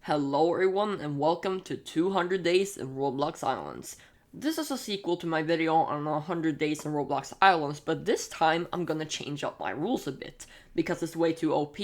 Hello everyone and welcome to 200 Days in Roblox Islands. This is a sequel to my video on 100 Days in Roblox Islands, but this time I'm gonna change up my rules a bit. Because it's way too OP,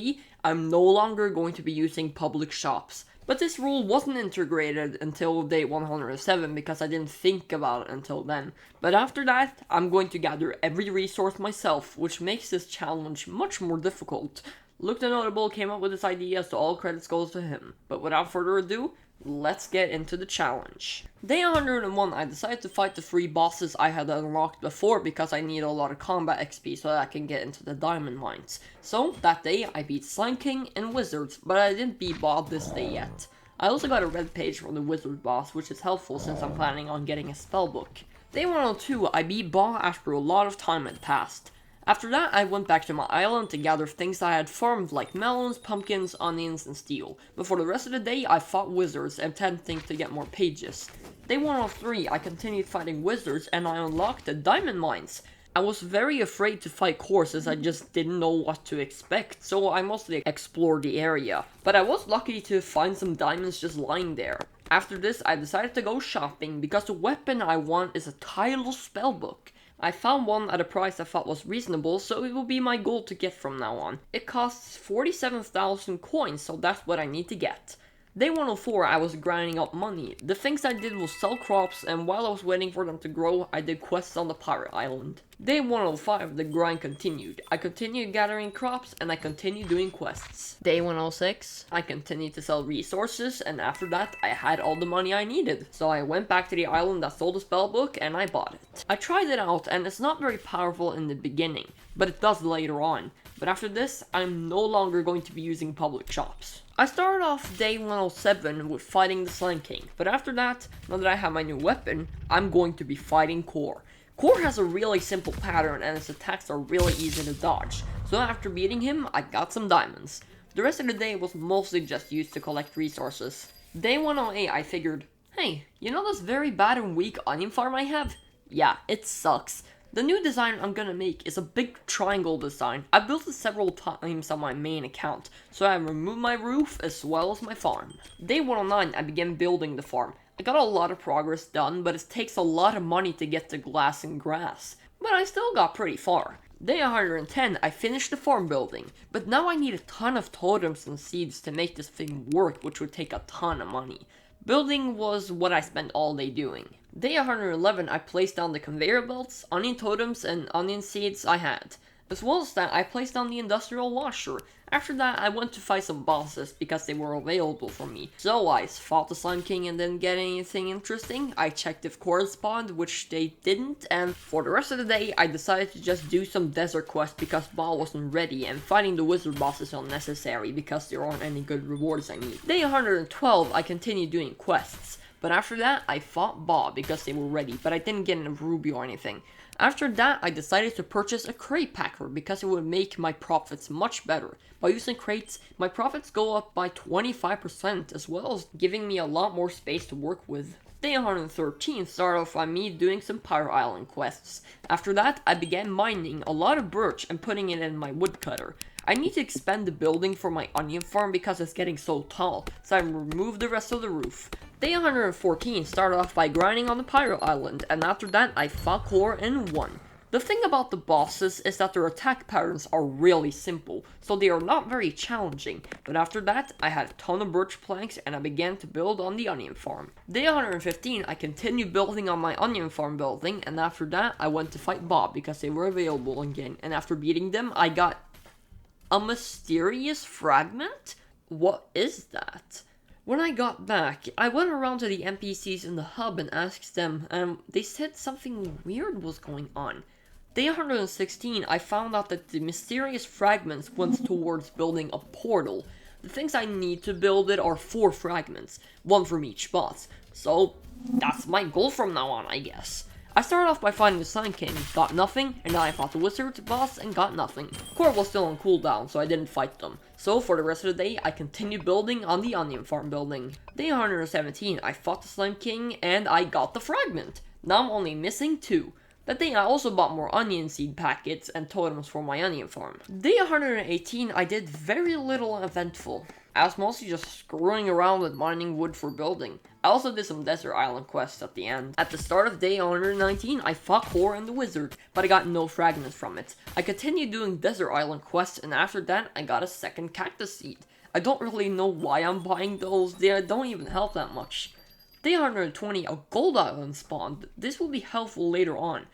I'm no longer going to be using public shops. But this rule wasn't integrated until day 107 because I didn't think about it until then. But after that, I'm going to gather every resource myself, which makes this challenge much more difficult. Luke the Notable came up with this idea, so all credits goes to him. But without further ado, let's get into the challenge. Day 101, I decided to fight the 3 bosses I had unlocked before because I need a lot of combat XP so that I can get into the diamond mines. So, that day, I beat Slime King and Wizards, but I didn't beat Bob this day yet. I also got a red page from the Wizard boss, which is helpful since I'm planning on getting a spellbook. Day 102, I beat Bob after a lot of time had passed. After that, I went back to my island to gather things I had farmed like melons, pumpkins, onions, and steel. But for the rest of the day, I fought wizards, attempting to get more pages. Day 103, I continued fighting wizards and I unlocked the diamond mines. I was very afraid to fight cores as I just didn't know what to expect, so I mostly explored the area. But I was lucky to find some diamonds just lying there. After this, I decided to go shopping because the weapon I want is a tile spellbook. I found one at a price I thought was reasonable, so it will be my goal to get from now on. It costs 47,000 coins, so that's what I need to get. Day 104, I was grinding up money. The things I did was sell crops, and while I was waiting for them to grow, I did quests on the pirate island. Day 105, the grind continued. I continued gathering crops, and I continued doing quests. Day 106, I continued to sell resources, and after that, I had all the money I needed. So I went back to the island that sold the spellbook, and I bought it. I tried it out, and it's not very powerful in the beginning, but it does later on. But after this, I'm no longer going to be using public shops. I started off day 107 with fighting the Slime King, but after that, now that I have my new weapon, I'm going to be fighting Core. Core has a really simple pattern and his attacks are really easy to dodge, so after beating him, I got some diamonds. The rest of the day was mostly just used to collect resources. Day 108 I figured, hey, you know this very bad and weak onion farm I have? Yeah, it sucks. The new design I'm gonna make is a big triangle design. I built it several times on my main account, so I removed my roof as well as my farm. Day 109 I began building the farm. I got a lot of progress done, but it takes a lot of money to get the glass and grass. But I still got pretty far. Day 110 I finished the farm building, but now I need a ton of totems and seeds to make this thing work, which would take a ton of money. Building was what I spent all day doing. Day 111 I placed down the conveyor belts, onion totems, and onion seeds I had. As well as that, I placed down the industrial washer. After that, I went to fight some bosses because they were available for me. So I fought the Slime King and didn't get anything interesting. I checked if cores spawned, which they didn't, and for the rest of the day, I decided to just do some desert quests because Ball wasn't ready, and fighting the wizard boss is unnecessary because there aren't any good rewards I need. Day 112, I continued doing quests. But after that, I fought Bob because they were ready, but I didn't get a ruby or anything. After that, I decided to purchase a crate packer because it would make my profits much better. By using crates, my profits go up by 25% as well as giving me a lot more space to work with. Day 113 started off by me doing some Pirate Island quests. After that, I began mining a lot of birch and putting it in my woodcutter. I need to expand the building for my onion farm because it's getting so tall, so I removed the rest of the roof. Day 114 started off by grinding on the Pirate Island, and after that I fought Core and won. The thing about the bosses is that their attack patterns are really simple, so they are not very challenging, but after that I had a ton of birch planks and I began to build on the onion farm. Day 115 I continued building on my onion farm building, and after that I went to fight Bob because they were available again, and after beating them I got a mysterious fragment? What is that? When I got back, I went around to the NPCs in the hub and asked them, and they said something weird was going on. Day 116, I found out that the mysterious fragments went towards building a portal. The things I need to build it are 4 fragments, 1 from each boss. So, that's my goal from now on, I guess. I started off by fighting the Slime King, got nothing, and then I fought the Wizard boss and got nothing. Core was still on cooldown, so I didn't fight them. So for the rest of the day, I continued building on the onion farm building. Day 117, I fought the Slime King, and I got the fragment. Now I'm only missing 2. That day I also bought more onion seed packets and totems for my onion farm. Day 118 I did very little eventful. I was mostly just screwing around with mining wood for building. I also did some desert island quests at the end. At the start of day 119, I fought Core and the wizard, but I got no fragments from it. I continued doing desert island quests, and after that, I got a second cactus seed. I don't really know why I'm buying those, they don't even help that much. Day 120, a gold island spawned. This will be helpful later on.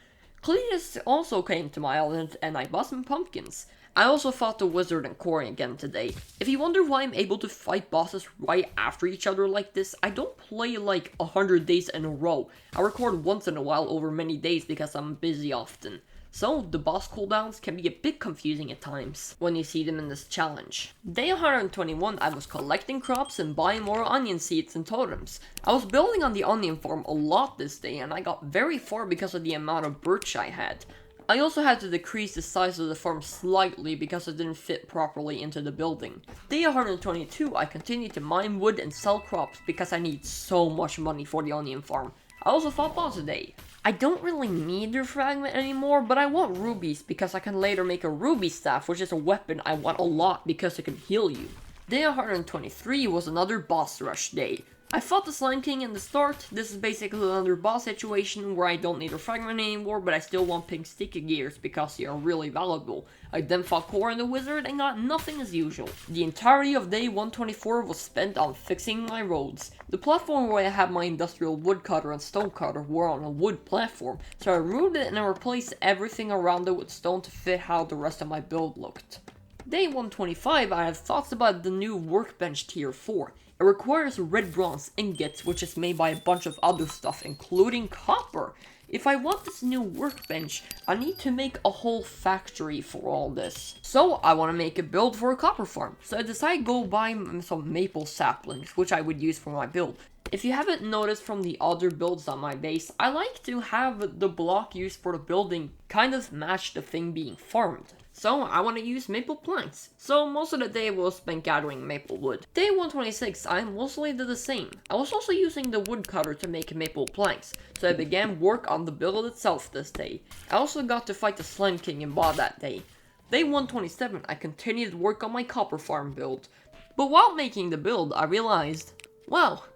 Cletus also came to my island, and I bought some pumpkins. I also fought the wizard and Corey again today. If you wonder why I'm able to fight bosses right after each other like this, I don't play like 100 days in a row. I record once in a while over many days because I'm busy often. So, the boss cooldowns can be a bit confusing at times when you see them in this challenge. Day 121, I was collecting crops and buying more onion seeds and totems. I was building on the onion farm a lot this day, and I got very far because of the amount of birch I had. I also had to decrease the size of the farm slightly because it didn't fit properly into the building. Day 122, I continued to mine wood and sell crops because I need so much money for the onion farm. I also fought boss today. I don't really need their fragment anymore, but I want rubies because I can later make a ruby staff, which is a weapon I want a lot because it can heal you. Day 123 was another boss rush day. I fought the Slime King in the start. This is basically another boss situation where I don't need a fragment anymore, but I still want pink sticky gears because they are really valuable. I then fought Core and the wizard and got nothing as usual. The entirety of day 124 was spent on fixing my roads. The platform where I had my industrial woodcutter and stonecutter were on a wood platform, so I removed it and I replaced everything around it with stone to fit how the rest of my build looked. Day 125, I have thoughts about the new workbench tier 4. It requires red bronze ingots, which is made by a bunch of other stuff, including copper. If I want this new workbench, I need to make a whole factory for all this. So I want to make a build for a copper farm. So I decided to go buy some maple saplings, which I would use for my build. If you haven't noticed from the other builds on my base, I like to have the block used for the building kind of match the thing being farmed. So I want to use maple planks, so most of the day was spent gathering maple wood. Day 126, I mostly did the same. I was also using the woodcutter to make maple planks, so I began work on the build itself this day. I also got to fight the Slime King in Ba that day. Day 127, I continued to work on my copper farm build. But while making the build, I realized, well,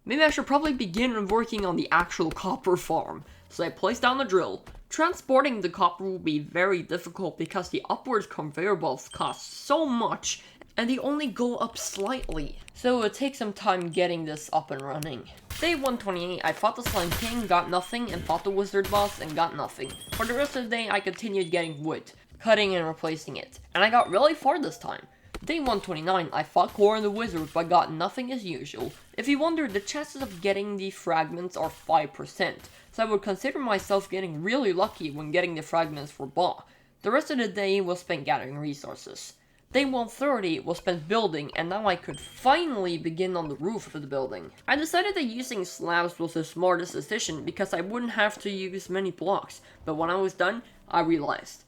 maybe I should probably begin working on the actual copper farm. So I placed down the drill. Transporting the copper will be very difficult because the upwards conveyor belts cost so much and they only go up slightly. So it would take some time getting this up and running. Day 128, I fought the Slime King, got nothing, and fought the wizard boss and got nothing. For the rest of the day, I continued getting wood, cutting and replacing it, and I got really far this time. Day 129, I fought Core and the wizard but got nothing as usual. If you wonder, the chances of getting the fragments are 5%, so I would consider myself getting really lucky when getting the fragments for Ba. The rest of the day was spent gathering resources. Day 130 was spent building, and now I could finally begin on the roof of the building. I decided that using slabs was the smartest decision because I wouldn't have to use many blocks, but when I was done, I realized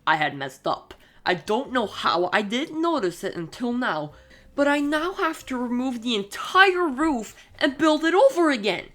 I had messed up. I don't know how I didn't notice it until now, but I now have to remove the entire roof and build it over again.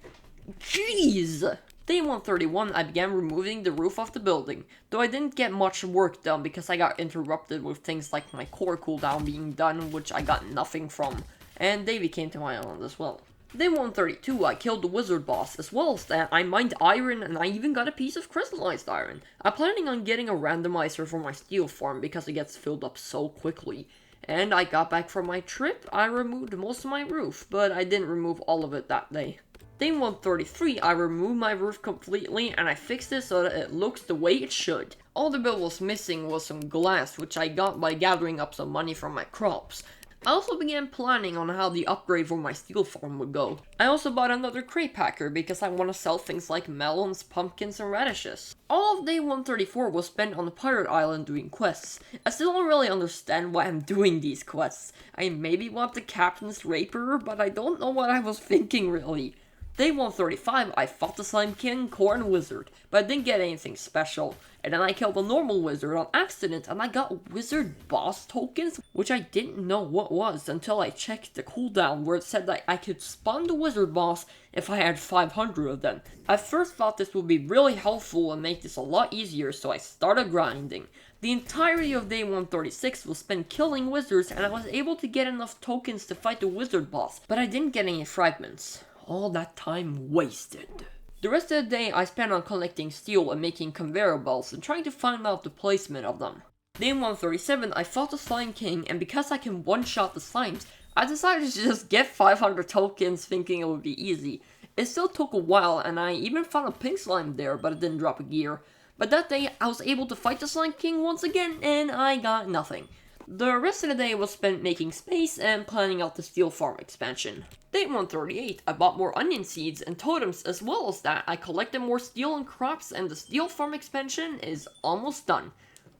Jeez! Day 131, I began removing the roof of the building, though I didn't get much work done because I got interrupted with things like my core cooldown being done, which I got nothing from, and Davey came to my island as well. Day 132, I killed the wizard boss, as well as that I mined iron and I even got a piece of crystallized iron. I'm planning on getting a randomizer for my steel farm because it gets filled up so quickly. And I got back from my trip, I removed most of my roof, but I didn't remove all of it that day. Day 133, I removed my roof completely and I fixed it so that it looks the way it should. All the build was missing was some glass, which I got by gathering up some money from my crops. I also began planning on how the upgrade for my steel farm would go. I also bought another crate packer because I want to sell things like melons, pumpkins, and radishes. All of day 134 was spent on the pirate island doing quests. I still don't really understand why I'm doing these quests. I maybe want the captain's rapier, but I don't know what I was thinking really. Day 135, I fought the Slime King, Core, and Wizard, but I didn't get anything special. And then I killed a normal wizard on accident, and I got wizard boss tokens, which I didn't know what was until I checked the cooldown where it said that I could spawn the wizard boss if I had 500 of them. I first thought this would be really helpful and make this a lot easier, so I started grinding. The entirety of day 136 was spent killing wizards, and I was able to get enough tokens to fight the wizard boss, but I didn't get any fragments. All that time wasted. The rest of the day I spent on collecting steel and making conveyor belts and trying to find out the placement of them. Day 137 I fought the Slime King, and because I can one-shot the slimes, I decided to just get 500 tokens thinking it would be easy. It still took a while, and I even found a pink slime there, but it didn't drop a gear. But that day I was able to fight the Slime King once again, and I got nothing. The rest of the day was spent making space and planning out the steel farm expansion. Day 138, I bought more onion seeds and totems. As well as that, I collected more steel and crops, and the steel farm expansion is almost done.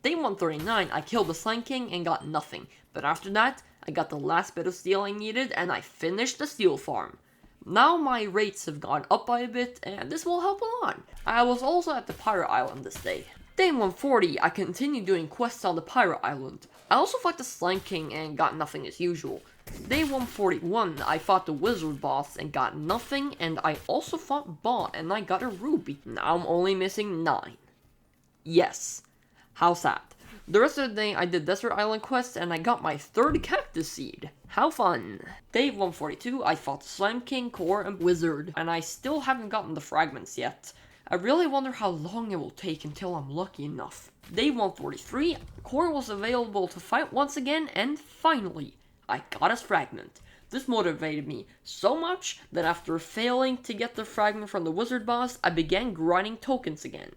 Day 139, I killed the Slime King and got nothing, but after that, I got the last bit of steel I needed and I finished the steel farm. Now my rates have gone up by a bit, and this will help a lot. I was also at the Pirate Island this day. Day 140, I continued doing quests on the Pirate Island. I also fought the Slime King and got nothing as usual. Day 141, I fought the Wizard boss and got nothing, and I also fought Bot and I got a ruby. Now I'm only missing 9. Yes. How sad. The rest of the day I did Desert Island quests and I got my 3rd cactus seed. How fun. Day 142, I fought the Slime King, Core, and Wizard, and I still haven't gotten the fragments yet. I really wonder how long it will take until I'm lucky enough. Day 143, Core was available to fight once again, and finally, I got his fragment. This motivated me so much that after failing to get the fragment from the wizard boss, I began grinding tokens again.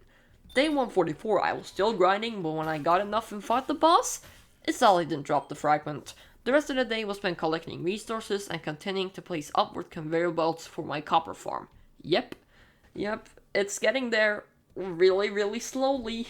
Day 144, I was still grinding, but when I got enough and fought the boss, it sadly didn't drop the fragment. The rest of the day was spent collecting resources and continuing to place upward conveyor belts for my copper farm. Yep, it's getting there really slowly.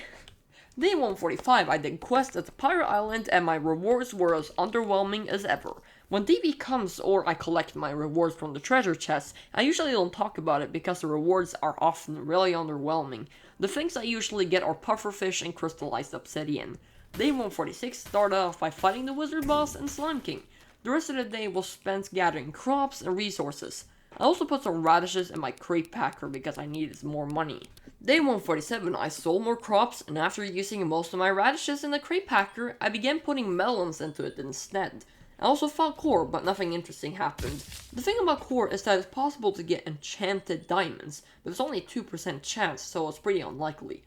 Day 145, I did quests at the Pirate Island and my rewards were as underwhelming as ever. When DB comes or I collect my rewards from the treasure chest, I usually don't talk about it because the rewards are often really underwhelming. The things I usually get are pufferfish and crystallized obsidian. Day 146 started off by fighting the wizard boss and Slime King. The rest of the day was spent gathering crops and resources. I also put some radishes in my crate packer because I needed more money. Day 147, I sold more crops, and after using most of my radishes in the crate packer, I began putting melons into it instead. I also found Core, but nothing interesting happened. The thing about Core is that it's possible to get enchanted diamonds, but it's only a 2% chance, so it's pretty unlikely.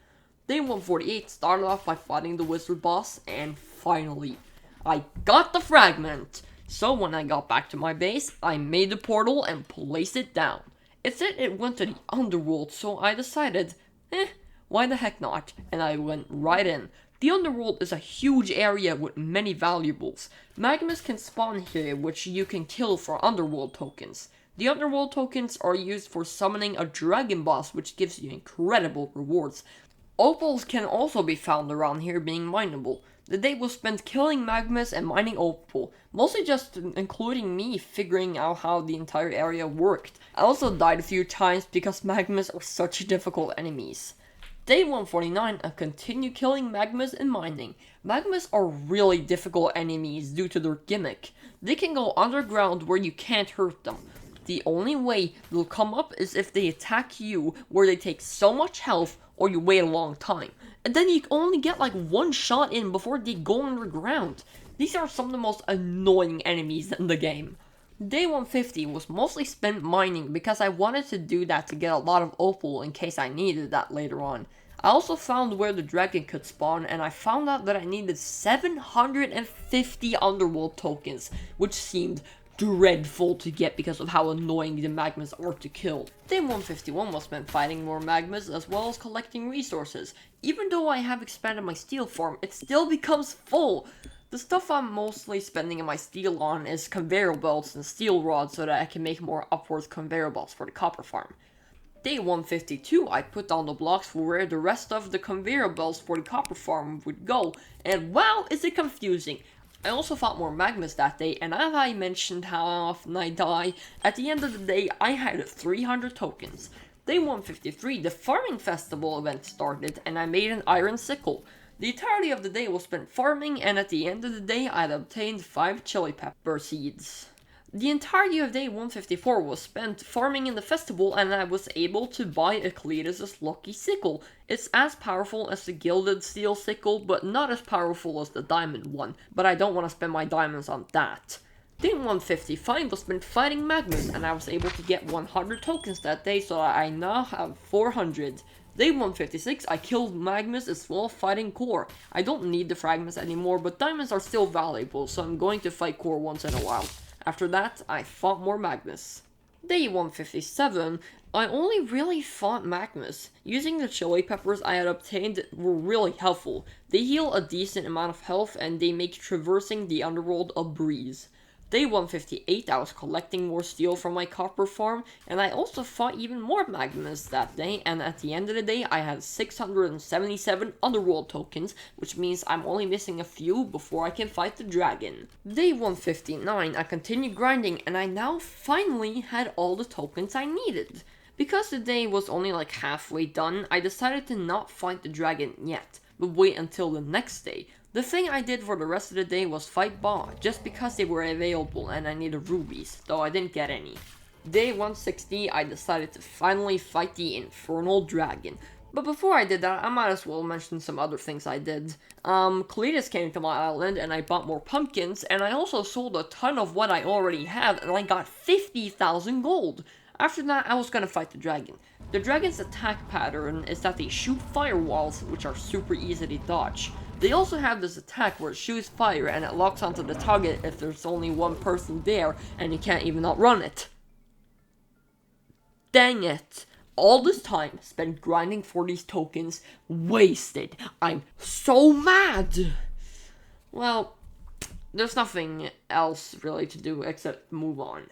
Day 148 started off by fighting the wizard boss, and finally, I got the fragment! So when I got back to my base, I made the portal and placed it down. It said it went to the underworld, so I decided, why the heck not? And I went right in. The underworld is a huge area with many valuables. Magmas can spawn here, which you can kill for underworld tokens. The underworld tokens are used for summoning a dragon boss, which gives you incredible rewards. Opals can also be found around here being mineable. The day was spent killing magmas and mining opal, mostly just including me figuring out how the entire area worked. I also died a few times because magmas are such difficult enemies. Day 149, I continued killing magmas and mining. Magmas are really difficult enemies due to their gimmick. They can go underground where you can't hurt them. The only way they'll come up is if they attack you where they take so much health or you wait a long time. And then you only get like one shot in before they go underground. These are some of the most annoying enemies in the game. Day 150 was mostly spent mining because I wanted to do that to get a lot of opal in case I needed that later on. I also found where the dragon could spawn, and I found out that I needed 750 underworld tokens, which seemed dreadful to get because of how annoying the magmas are to kill. Day 151 was spent fighting more magmas as well as collecting resources. Even though I have expanded my steel farm, it still becomes full. The stuff I'm mostly spending in my steel on is conveyor belts and steel rods so that I can make more upward conveyor belts for the copper farm. Day 152, I put down the blocks for where the rest of the conveyor belts for the copper farm would go, and wow, is it confusing. I also fought more magmas that day, and as I mentioned how often I die, at the end of the day I had 300 tokens. Day 153, the farming festival event started, and I made an iron sickle. The entirety of the day was spent farming, and at the end of the day I had obtained 5 chili pepper seeds. The entirety of day 154 was spent farming in the festival, and I was able to buy Ecletus' lucky sickle. It's as powerful as the gilded steel sickle, but not as powerful as the diamond one, but I don't want to spend my diamonds on that. Day 155 was spent fighting magmas, and I was able to get 100 tokens that day, so I now have 400. Day 156, I killed magmas as well fighting core. I don't need the fragments anymore, but diamonds are still valuable, so I'm going to fight core once in a while. After that, I fought more magmas. Day 157, I only really fought magmas. Using the chili peppers I had obtained were really helpful. They heal a decent amount of health, and they make traversing the underworld a breeze. Day 158, I was collecting more steel from my copper farm, and I also fought even more magmas that day, and at the end of the day, I had 677 underworld tokens, which means I'm only missing a few before I can fight the dragon. Day 159, I continued grinding, and I now finally had all the tokens I needed. Because the day was only like halfway done, I decided to not fight the dragon yet, but wait until the next day. The thing I did for the rest of the day was fight Ba, just because they were available and I needed rubies, though I didn't get any. Day 160, I decided to finally fight the Infernal Dragon. But before I did that, I might as well mention some other things I did. Cletus came to my island and I bought more pumpkins, and I also sold a ton of what I already have, and I got 50,000 gold. After that, I was gonna fight the dragon. The dragon's attack pattern is that they shoot firewalls, which are super easy to dodge. They also have this attack where it shoots fire and it locks onto the target if there's only one person there and you can't even outrun it. Dang it! All this time spent grinding for these tokens, wasted. I'm so mad! Well, there's nothing else really to do except move on.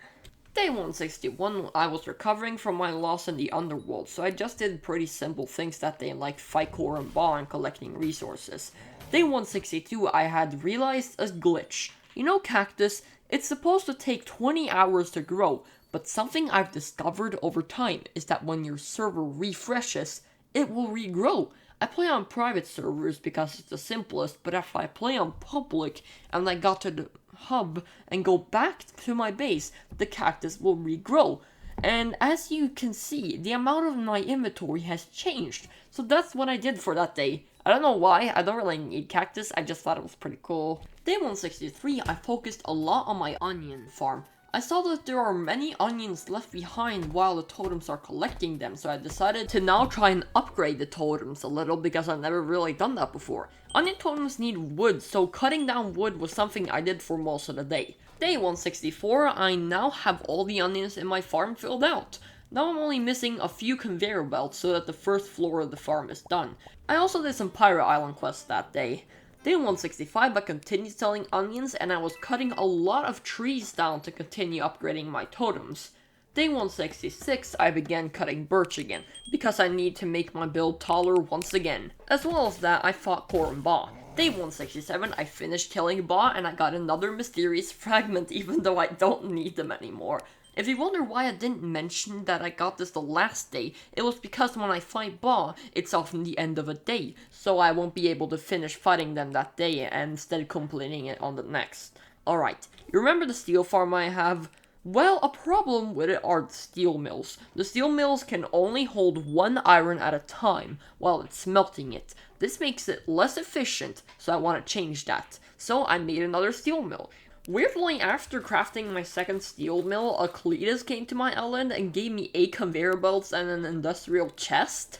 Day 161, I was recovering from my loss in the underworld, so I just did pretty simple things that day like fight core and Ba and collecting resources. Day 162, I had realized a glitch. You know cactus? It's supposed to take 20 hours to grow, but something I've discovered over time is that when your server refreshes, it will regrow. I play on private servers because it's the simplest, but if I play on public and I got to the hub and go back to my base, the cactus will regrow. And as you can see, the amount of my inventory has changed. So that's what I did for that day. I don't know why, I don't really need cactus, I just thought it was pretty cool. Day 163, I focused a lot on my onion farm. I saw that there are many onions left behind while the totems are collecting them, so I decided to now try and upgrade the totems a little because I've never really done that before. Onion totems need wood, so cutting down wood was something I did for most of the day. Day 164, I now have all the onions in my farm filled out. Now I'm only missing a few conveyor belts so that the first floor of the farm is done. I also did some Pirate Island quests that day. Day 165, I continued selling onions and I was cutting a lot of trees down to continue upgrading my totems. Day 166, I began cutting birch again, because I need to make my build taller once again. As well as that, I fought core and Ba. Day 167, I finished killing Ba and I got another mysterious fragment even though I don't need them anymore. If you wonder why I didn't mention that I got this the last day, it was because when I fight Ba, it's often the end of a day, so I won't be able to finish fighting them that day and instead completing it on the next. Alright, you remember the steel farm I have? Well, a problem with it are the steel mills. The steel mills can only hold one iron at a time while it's smelting it. This makes it less efficient, so I want to change that. So I made another steel mill. Weirdly, after crafting my second steel mill, Cletus came to my island and gave me 8 conveyor belts and an industrial chest.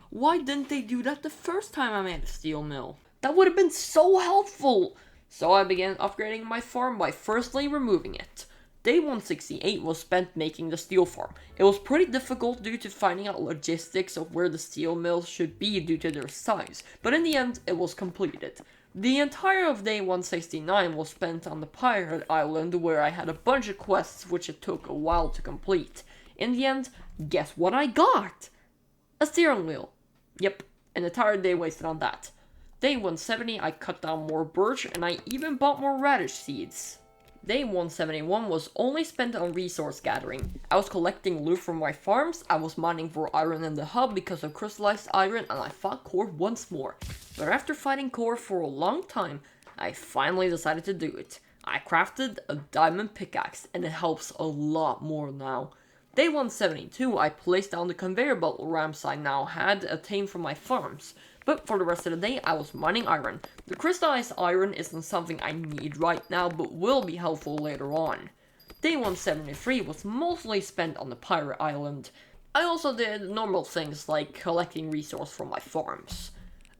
Why didn't they do that the first time I made a steel mill? That would have been so helpful! So I began upgrading my farm by firstly removing it. Day 168 was spent making the steel farm. It was pretty difficult due to finding out logistics of where the steel mills should be due to their size, but in the end, it was completed. The entire of day 169 was spent on the Pirate Island where I had a bunch of quests which it took a while to complete. In the end, guess what I got? A steering wheel. Yep, an entire day wasted on that. Day 170, I cut down more birch, and I even bought more radish seeds. Day 171 was only spent on resource gathering. I was collecting loot from my farms, I was mining for iron in the hub because of crystallized iron, and I fought core once more. But after fighting core for a long time, I finally decided to do it. I crafted a diamond pickaxe, and it helps a lot more now. Day 172, I placed down the conveyor belt ramps I now had attained from my farms. But for the rest of the day, I was mining iron. The crystallized iron isn't something I need right now, but will be helpful later on. Day 173 was mostly spent on the pirate island. I also did normal things like collecting resources from my farms.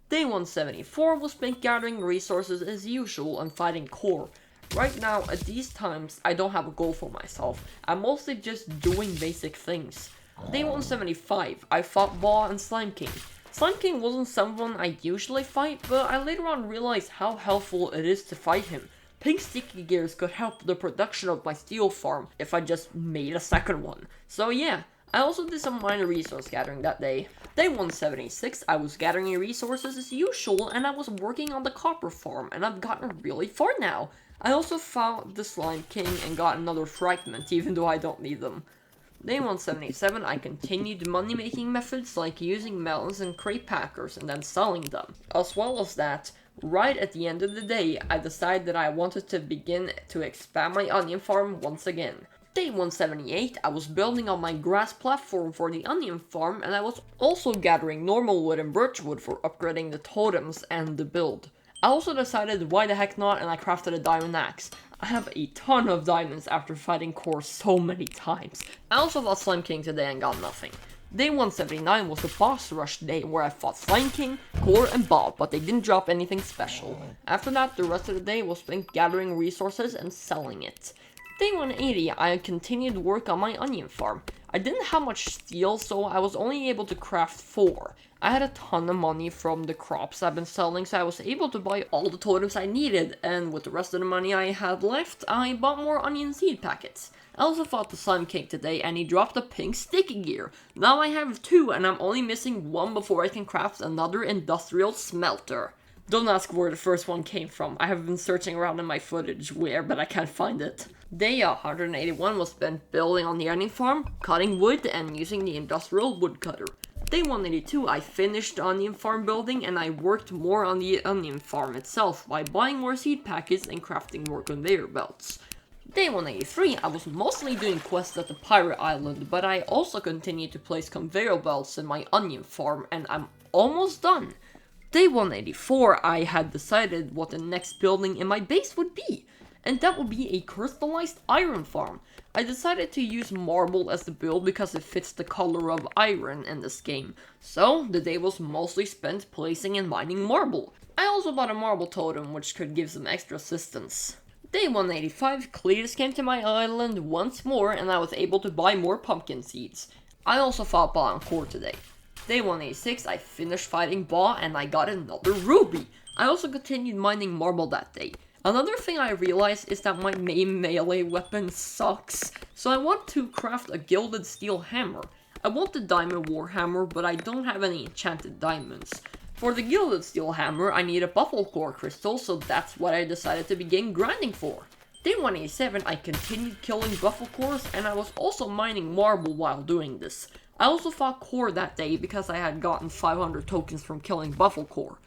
Day 174 was spent gathering resources as usual and fighting core. Right now, at these times, I don't have a goal for myself. I'm mostly just doing basic things. Day 175, I fought Ball and Slime King. Slime King wasn't someone I usually fight, but I later on realized how helpful it is to fight him. Pink sticky gears could help the production of my steel farm if I just made a second one. So yeah, I also did some minor resource gathering that day. Day 176, I was gathering resources as usual, and I was working on the copper farm, and I've gotten really far now. I also found the Slime King and got another fragment, even though I don't need them. Day 177, I continued money-making methods like using melons and crate packers and then selling them. As well as that, right at the end of the day, I decided that I wanted to begin to expand my onion farm once again. Day 178, I was building on my grass platform for the onion farm, and I was also gathering normal wood and birch wood for upgrading the totems and the build. I also decided why the heck not, and I crafted a diamond axe. I have a ton of diamonds after fighting core so many times. I also fought Slime King today and got nothing. Day 179 was the boss rush day where I fought Slime King, Core, and Bob, but they didn't drop anything special. After that, the rest of the day was spent gathering resources and selling it. Day 180, I continued work on my onion farm. I didn't have much steel, so I was only able to craft 4. I had a ton of money from the crops I've been selling, so I was able to buy all the totems I needed, and with the rest of the money I had left, I bought more onion seed packets. I also fought the Slime King today, and he dropped a pink sticky gear. Now I have 2, and I'm only missing 1 before I can craft another industrial smelter. Don't ask where the first one came from. I have been searching around in my footage but I can't find it. Day 181 was spent building on the onion farm, cutting wood, and using the industrial woodcutter. Day 182, I finished the onion farm building, and I worked more on the onion farm itself by buying more seed packets and crafting more conveyor belts. Day 183, I was mostly doing quests at the pirate island, but I also continued to place conveyor belts in my onion farm, and I'm almost done. Day 184, I had decided what the next building in my base would be, and that would be a crystallized iron farm. I decided to use marble as the build because it fits the color of iron in this game, so the day was mostly spent placing and mining marble. I also bought a marble totem which could give some extra assistance. Day 185, Cletus came to my island once more, and I was able to buy more pumpkin seeds. I also fought Ba and Core today. Day 186, I finished fighting Ba and I got another ruby. I also continued mining marble that day. Another thing I realized is that my main melee weapon sucks, so I want to craft a gilded steel hammer. I want the diamond warhammer, but I don't have any enchanted diamonds. For the gilded steel hammer, I need a buffalo core crystal, so that's what I decided to begin grinding for. Day 187, I continued killing buffalo cores, and I was also mining marble while doing this. I also fought core that day because I had gotten 500 tokens from killing buffalo core.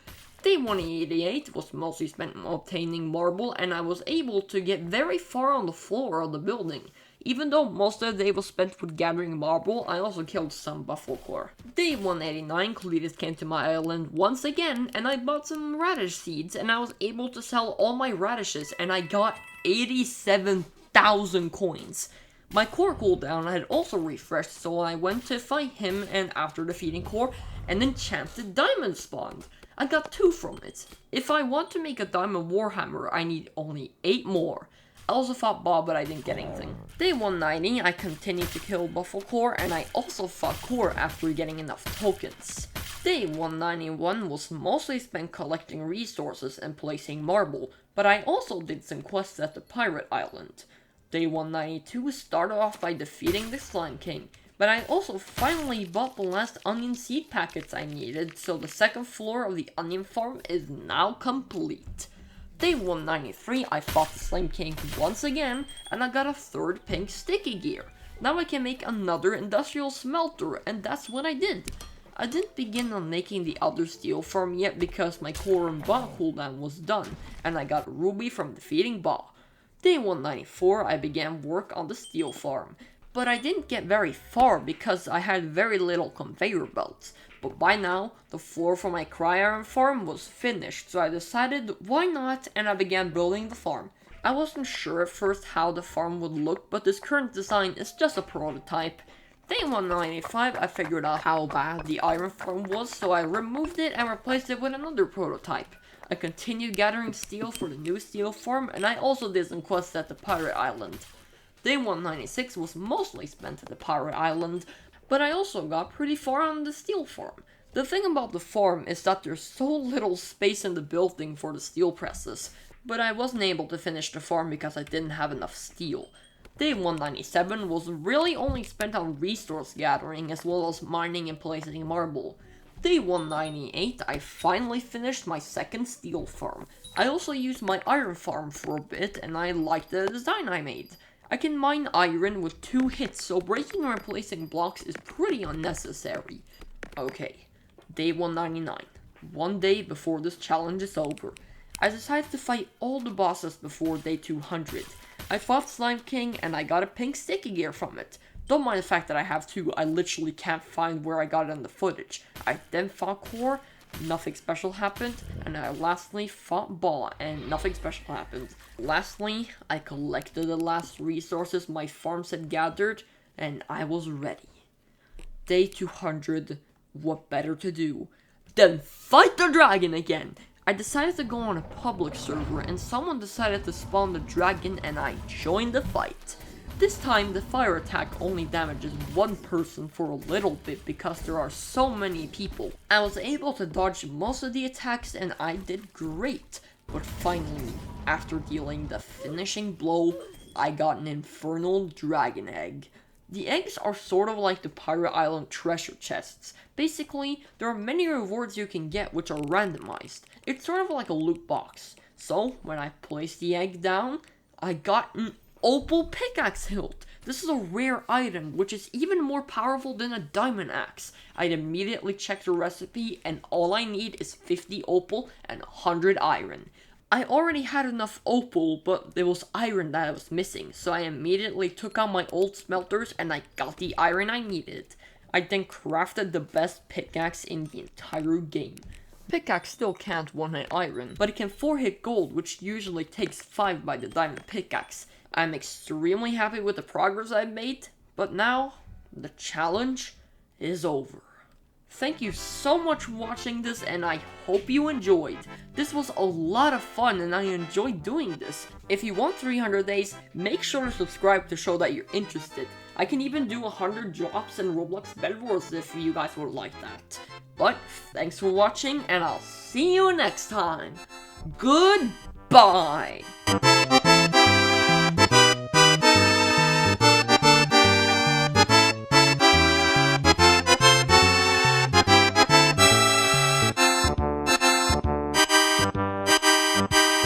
Day 188 was mostly spent obtaining marble, and I was able to get very far on the floor of the building. Even though most of the day was spent with gathering marble, I also killed some buffalo core. Day 189, Cletus came to my island once again, and I bought some radish seeds, and I was able to sell all my radishes, and I got 87,000 coins. My core cooldown had also refreshed, so I went to fight him, and after defeating core, an enchanted diamond spawned. I got 2 from it. If I want to make a diamond warhammer, I need only 8 more. I also fought Bob, but I didn't get anything. Day 190, I continued to kill buffalo core, and I also fought core after getting enough tokens. Day 191 was mostly spent collecting resources and placing marble, but I also did some quests at the pirate island. Day 192 started off by defeating the Slime King. But I also finally bought the last onion seed packets I needed, so the second floor of the onion farm is now complete. Day 193, I fought the Slime King once again, and I got a third pink sticky gear. Now I can make another industrial smelter, and that's what I did. I didn't begin on making the other steel farm yet because my core and Ba cooldown was done, and I got Ruby from defeating Ba. Day 194, I began work on the steel farm, but I didn't get very far because I had very little conveyor belts. But by now, the floor for my Cryo farm was finished, so I decided why not, and I began building the farm. I wasn't sure at first how the farm would look, but this current design is just a prototype. Day 195, I figured out how bad the iron farm was, so I removed it and replaced it with another prototype. I continued gathering steel for the new steel farm, and I also did some quests at the Pirate Island. Day 196 was mostly spent at the Pirate Island, but I also got pretty far on the steel farm. The thing about the farm is that there's so little space in the building for the steel presses, but I wasn't able to finish the farm because I didn't have enough steel. Day 197 was really only spent on resource gathering as well as mining and placing marble. Day 198, I finally finished my second steel farm. I also used my iron farm for a bit and I liked the design I made. I can mine iron with 2 hits, so breaking and replacing blocks is pretty unnecessary. Okay, day 199. One day before this challenge is over. I decided to fight all the bosses before day 200. I fought Slime King and I got a pink sticky gear from it. Don't mind the fact that I have 2, I literally can't find where I got it in the footage. I then fought Core, nothing special happened, and I lastly fought Ball, and nothing special happened. Lastly, I collected the last resources my farms had gathered, and I was ready. Day 200, what better to do than fight the dragon again? I decided to go on a public server, and someone decided to spawn the dragon, and I joined the fight. This time, the fire attack only damages one person for a little bit because there are so many people. I was able to dodge most of the attacks and I did great. But finally, after dealing the finishing blow, I got an infernal dragon egg. The eggs are sort of like the Pirate Island treasure chests. Basically, there are many rewards you can get which are randomized. It's sort of like a loot box. So, when I placed the egg down, I got an opal pickaxe hilt. This is a rare item, which is even more powerful than a diamond axe. I'd immediately check the recipe, and all I need is 50 opal and 100 iron. I already had enough opal, but there was iron that I was missing, so I immediately took out my old smelters and I got the iron I needed. I then crafted the best pickaxe in the entire game. Pickaxe still can't one-hit iron, but it can 4-hit gold, which usually takes 5 by the diamond pickaxe. I'm extremely happy with the progress I've made, but now, the challenge is over. Thank you so much for watching this, and I hope you enjoyed. This was a lot of fun, and I enjoyed doing this. If you want 300 days, make sure to subscribe to show that you're interested. I can even do 100 drops in Roblox Bed Wars if you guys would like that. But, thanks for watching, and I'll see you next time. Goodbye!